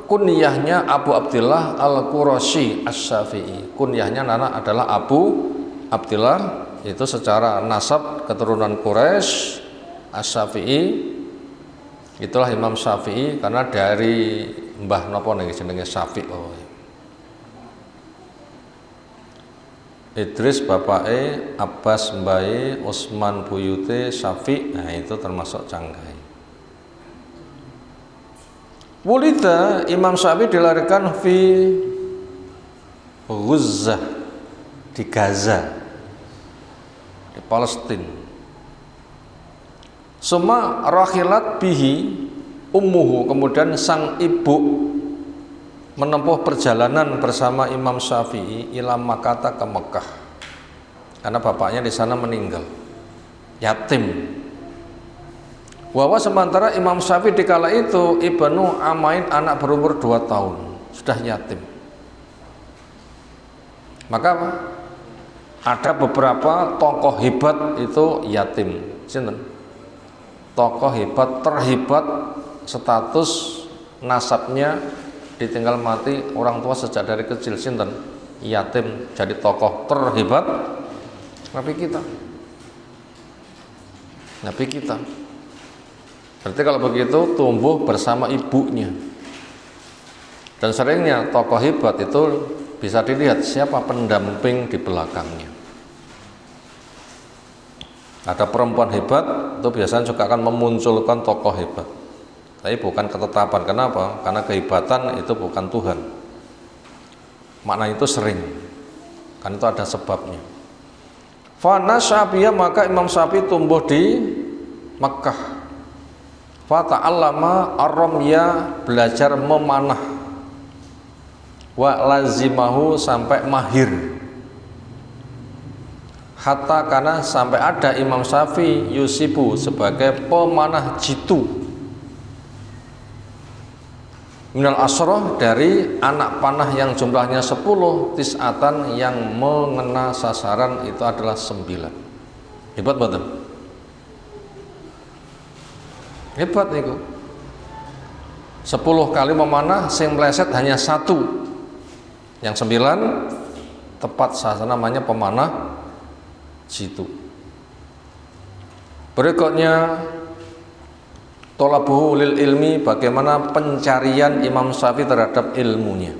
kunyahnya Abu Abdillah Al-Qurashi Asy-Syafi'i. Kunyahnya nana adalah Abu Abdillah, itu secara nasab keturunan Quraisy. Asy-Syafi'i itulah Imam Syafi'i karena dari mbah napa niki jenenge Syafi'i. Oh. Idris bapake, Abbas mbae, Utsman buyute, Syafi', nah itu termasuk canggai. Wulida Imam Syafi'i dilahirkan di Ghuzzah, di Gaza, di Palestina. Suma rahilat bihi ummuhu, kemudian sang ibu menempuh perjalanan bersama Imam Syafi'i ila Makkah, ke Mekah, karena bapaknya di sana meninggal, yatim. Bahwa sementara Imam Syafi'i di kala itu Ibnu Amain, anak berumur 2 tahun, sudah yatim. Maka ada beberapa tokoh hebat itu yatim. Sinten? Tokoh hebat, terhebat, status nasabnya ditinggal mati orang tua sejak dari kecil, sinten? Yatim, jadi tokoh terhebat Nabi kita. Nabi kita. Berarti kalau begitu tumbuh bersama ibunya. Dan seringnya tokoh hebat itu bisa dilihat siapa pendamping di belakangnya. Ada perempuan hebat itu biasanya juga akan memunculkan tokoh hebat. Tapi bukan ketetapan. Kenapa? Karena kehebatan itu bukan Tuhan. Makna itu sering. Kan itu ada sebabnya. Fana Syafi'iyah, maka Imam Syafi'i tumbuh di Makkah. Fata'allama ar-ramya, belajar memanah. Wa lazimahu, sampai mahir. Hatta karena sampai ada Imam Syafi'i yusibu sebagai pemanah jitu. minal asroh, dari anak panah yang jumlahnya 10, tis'atan yang mengena sasaran itu adalah 9. Hebat betul. Hebat niku. 10 kali memanah sing meleset hanya 1. Yang 9 tepat sasaran, namanya pemanah jitu. Berikutnya talabuhu lil ilmi, bagaimana pencarian Imam Syafi'i terhadap ilmunya.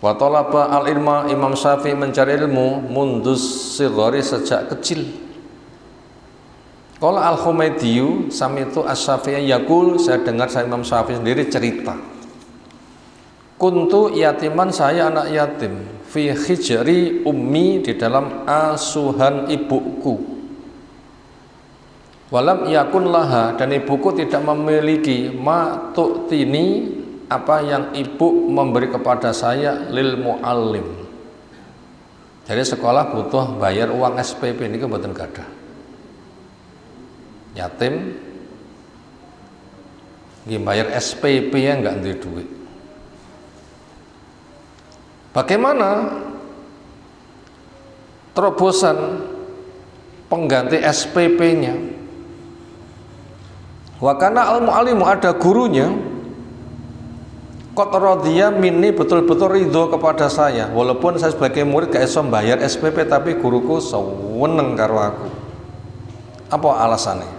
Wa talaba al ilma, Imam Syafi'i mencari ilmu mundus sighari, sejak kecil. Qala al-Humaydiyu sami'tu asy-Syafi'i yaqul, saya dengar saya Imam Syafi'i sendiri cerita. Kuntu yatiman, saya anak yatim, fi hijri ummi, di dalam asuhan ibuku. Walam yakun laha, dan ibuku tidak memiliki ma tu'tini, apa yang ibu memberi kepada saya, lil muallim. Jadi sekolah butuh bayar uang SPP, ini kebetulan gada. Yatim bayar SPP ya nggak ada duit. Bagaimana terobosan pengganti SPP-nya? Wa kana al-muallimu, ada gurunya, qad radhiya minni, betul-betul ridho kepada saya, walaupun saya sebagai murid gak iso bayar SPP, tapi guruku seneng karo aku. Apa alasannya?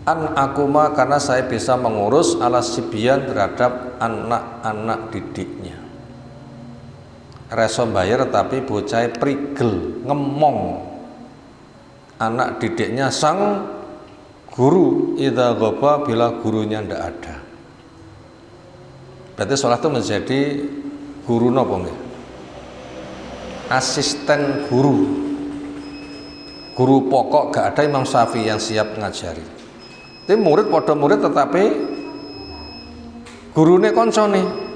An akuma, karena saya bisa mengurus ala sibyan, terhadap anak-anak didiknya. Reso bayar tapi bocah prigel, ngemong. Anak didiknya sang guru, idza ghaba, bila gurunya ndak ada. Berarti sholat itu menjadi guru nopo nggih? Asisten guru. Guru pokok gak ada, Imam Syafi'i yang siap ngajari. Tapi murid pada murid, tetapi gurune koncone.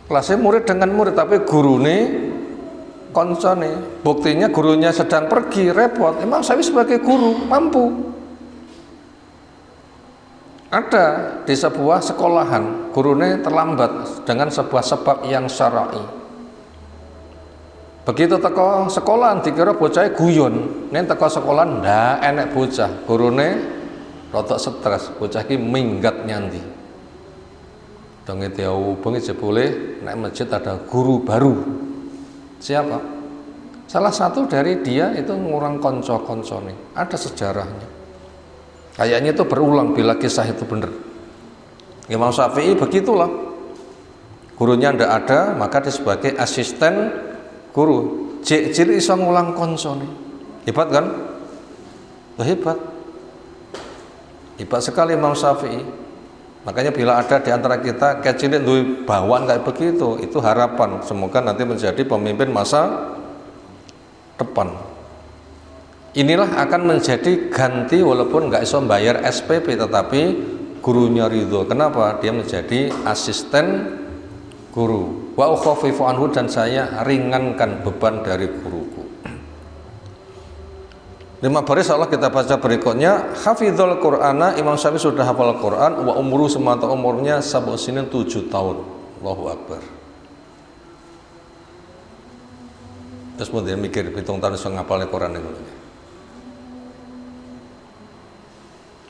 Kelasnya murid dengan murid, tapi gurune koncone. Buktinya gurunya sedang pergi, repot. Imam Syafi'i sebagai guru mampu. Ada di sebuah sekolahan, gurune terlambat dengan sebuah sebab yang syar'i. Begitu teko sekolahan dikira bocah guyon, nen teko sekolahan ndak enek bocah, gurune rotok stres, bocah iki minggat nyanti. Dong itu bengi jebule nek masjid ada guru baru. Siapa? Salah satu dari dia itu ngurang konco-koncone, ada sejarahnya. Kayaknya itu berulang bila kisah itu benar. Imam Syafi'i begitulah. Gurunya ndak ada, maka dia sebagai asisten guru, cilik iso ngulang koncone. Hebat kan? Hebat. Hebat sekali Imam Syafi'i. Makanya bila ada di antara kita kecilik duwe bawaan kayak begitu, itu harapan semoga nanti menjadi pemimpin masa depan. Inilah akan menjadi ganti, walaupun nggak iso bayar SPP, tetapi gurunya ridho. Kenapa? Dia menjadi asisten guru. Wa ukhafifu anhu, dan saya ringankan beban dari guruku. 5 baris Allah kita baca berikutnya. Hafizul Qur'ana, Imam Syafi'i sudah hafal Quran. Wa umru, semata umurnya 7 tahun. Allahu Akbar. Terus kemudian mikir hitung tahun iso ngapalne Quran itu.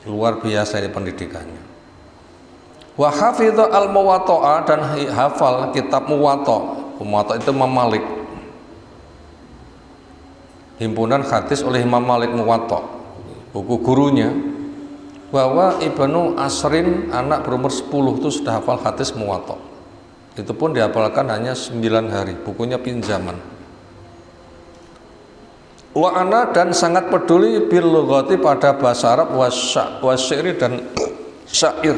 Luar biasa ini pendidikannya. Wa hafidha al-muwatta'a, dan hafal kitab muwatta'. Muwatta' itu Imam Malik. Himpunan hadis oleh Imam Malik Muwatta'. Buku gurunya. Bahwa Ibnu Asrin, anak berumur 10 itu sudah hafal hadis muwatta'. Itu pun dihafalkan hanya 9 hari. Bukunya pinjaman. Wa ana, dan sangat peduli bil lughati, pada bahasa Arab, wasyairi, dan syair.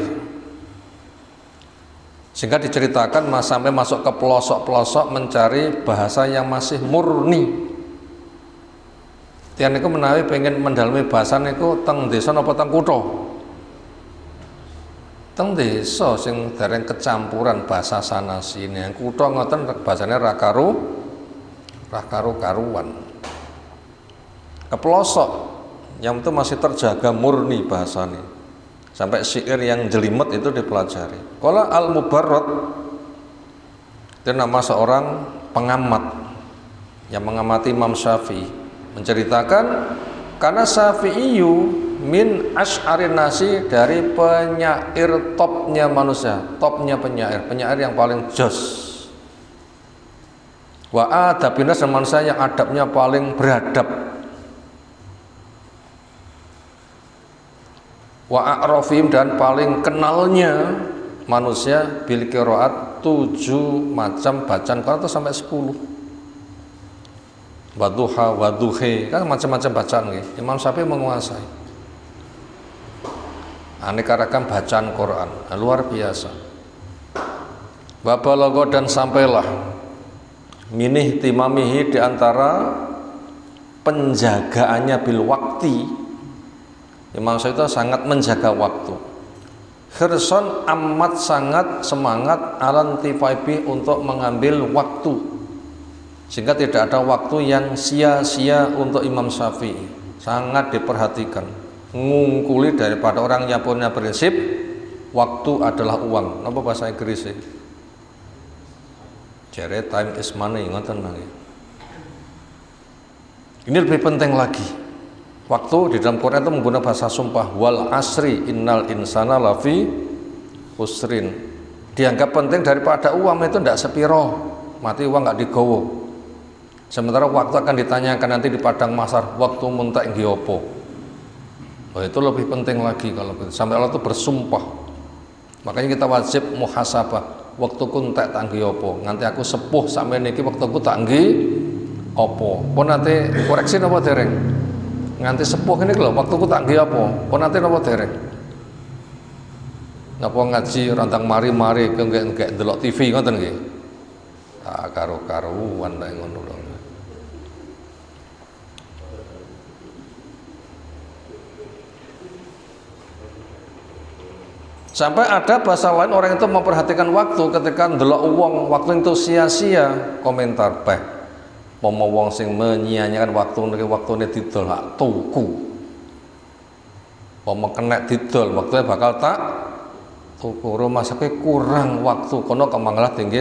Sehingga diceritakan sampai masuk ke pelosok-pelosok mencari bahasa yang masih murni. Tiang niku menawi pengen mendalami bahasa niku teng desa napa teng kutha? Teng desa sing dereng kecampuran bahasa sana sini. Yang kutha ngoten bahasane ra karuan. Ke pelosok yang itu masih terjaga murni bahasanya. sampai syair yang jelimet itu dipelajari. Qala Al-Mubarrad itu nama seorang pengamat yang mengamati Imam Syafi'i, menceritakan karena Syafi'iyu min asy'arin nasi, dari penyair topnya manusia, topnya penyair yang paling jos. Wa adabina, manusia yang adabnya paling beradab. Wa a'rafim, dan paling kenalnya manusia bil qiraat, 7 macam bacaan Quran itu sampai 10. Waduha, waduhe, kan macam-macam bacaan nih. Imam Syafi'i menguasai aneka ragam bacaan Quran, luar biasa. Wa balagha, dan sampailah minih timamihi, diantara penjagaannya bil wakti. Imam Syafi'i itu sangat menjaga waktu. Khirson, amat sangat semangat alantifaibi, untuk mengambil waktu, sehingga tidak ada waktu yang sia-sia untuk Imam Syafi'i. Sangat diperhatikan, ngungkuli daripada orang yang punya prinsip waktu adalah uang. Apa bahasa Inggris sih? Jare time is money, ngoten nggih. Ini lebih penting lagi. Waktu di dalam Quran itu menggunakan bahasa sumpah, wal asri innal insana lafi khusrin. Dianggap penting daripada uang, itu tidak sepiro, mati uang nggak digowo. Sementara waktu akan ditanyakan nanti di padang mahsyar, waktu muntak nggih apa? Oh, itu lebih penting lagi kalau gitu. Sampai Allah itu bersumpah. Makanya kita wajib muhasabah. Waktuku entek tak nggih apa? Nganti aku sepuh sampai niki waktuku tak nggih apa? Pun nanti koreksi napa dereng? Nganti sepuh ini lho, waktuku tak nggih apa? Pun nanti napa dereng? Napa ngaji rantang mari-mari kengek delok TV ngoten nggih? Ah, karo-karuan nek ngono lho. Sampai ada bahasa lain, orang itu memperhatikan waktu ketika ndelok uang, waktu itu sia-sia. Komentar, pomo wong sing menyia-nyiakan waktu ini didol hak tuku. Pomo kena didol, waktunya bakal tak tuku. Rumah sakit kurang waktu, kono kemanglah tinggi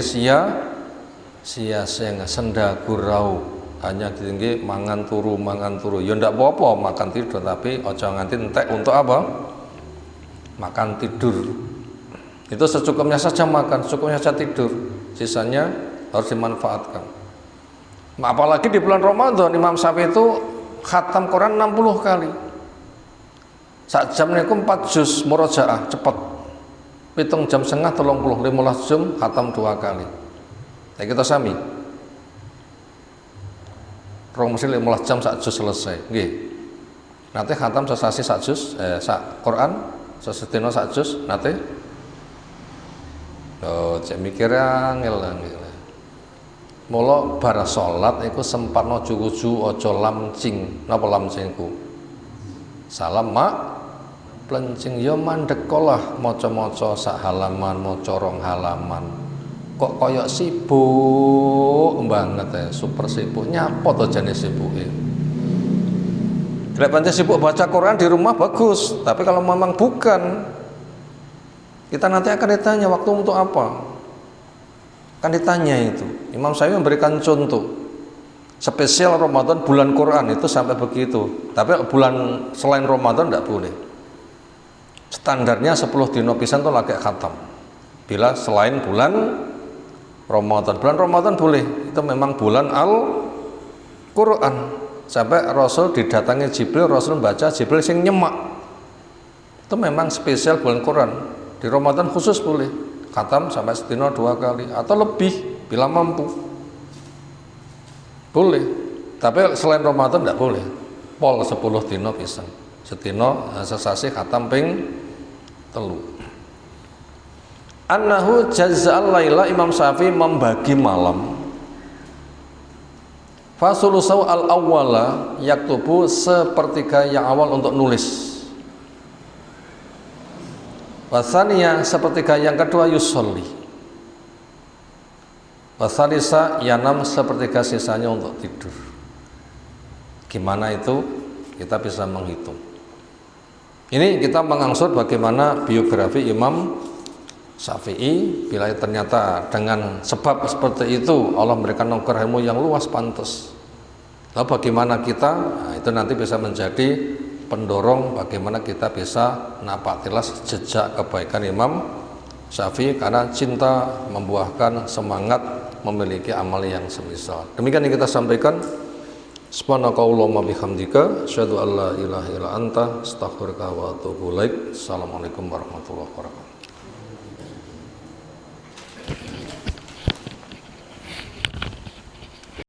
sia-sia senda gurau, hanya tinggi mangan turu. Ya ndak apa-apa makan tidur, tapi ojo nganti entek untuk apa? Makan tidur. Itu secukupnya saja makan, secukupnya saja tidur, sisanya harus dimanfaatkan. Apalagi di bulan Ramadan, Imam Syafi'i itu khatam Quran 60 kali. Sak jam niku 4 juz murojaah cepet. 7 jam setengah 30, 15 jam khatam 2 kali. Ya kita sami. Rong mesti 15 jam sak juz selesai. Nggih. Nanti khatam sesasi sak juz, sak Quran sesedina sak juz nate. Oh, cek mikir angel. Mula bar salat iku sempatno juju aja lamcing. Napa lamcingku? Salam mak plencing ya mandhekolah maca-maca sak halaman, maca rong halaman. Kok koyok sibuk banget super sibuk. Nyapa to jane sibuke? Tidak pancen sibuk baca Quran di rumah bagus, tapi kalau memang bukan, kita nanti akan ditanya waktu untuk apa? Akan ditanya itu. Imam Syafi'i memberikan contoh. Spesial Ramadan, bulan Quran itu sampai begitu. Tapi bulan selain Ramadan tidak boleh. Standarnya 10 dino pisan itu lagi khatam. Bila selain bulan Ramadan. Bulan Ramadan boleh. Itu memang bulan Al-Quran. Sampai Rasul didatangi Jibril, Rasul membaca, Jibril sing nyemak. Itu memang spesial bulan Quran. Di Ramadan khusus boleh khatam sampai sedina 2 kali atau lebih bila mampu. Boleh. Tapi selain Ramadan tidak boleh. Pol 10 dino pisan. Sedina sesasi khatam ping 3. Annahu jazza'al laila, Imam Syafi'i membagi malam. Fasulusau al-awwala yaktubu, sepertiga yang awal untuk nulis. Wasaniya, sepertiga yang kedua yusolli. Wasalisa yanam, sepertiga sisanya untuk tidur. Gimana itu? Kita bisa menghitung. Ini kita mengangsur bagaimana biografi Imam Syafi'i. Bila ternyata dengan sebab seperti itu Allah memberikan nongkrah ilmu yang luas pantas. Lalu bagaimana kita? Nah, itu nanti bisa menjadi pendorong bagaimana kita bisa napak tilas jejak kebaikan Imam Syafi'i, karena cinta membuahkan semangat memiliki amal yang semisal. Demikian yang kita sampaikan. Subhanakallahumma bihamdika asyhadu an la ilaha illa anta astaghfiruka wa atubu ilaik. Assalamualaikum warahmatullahi wabarakatuh.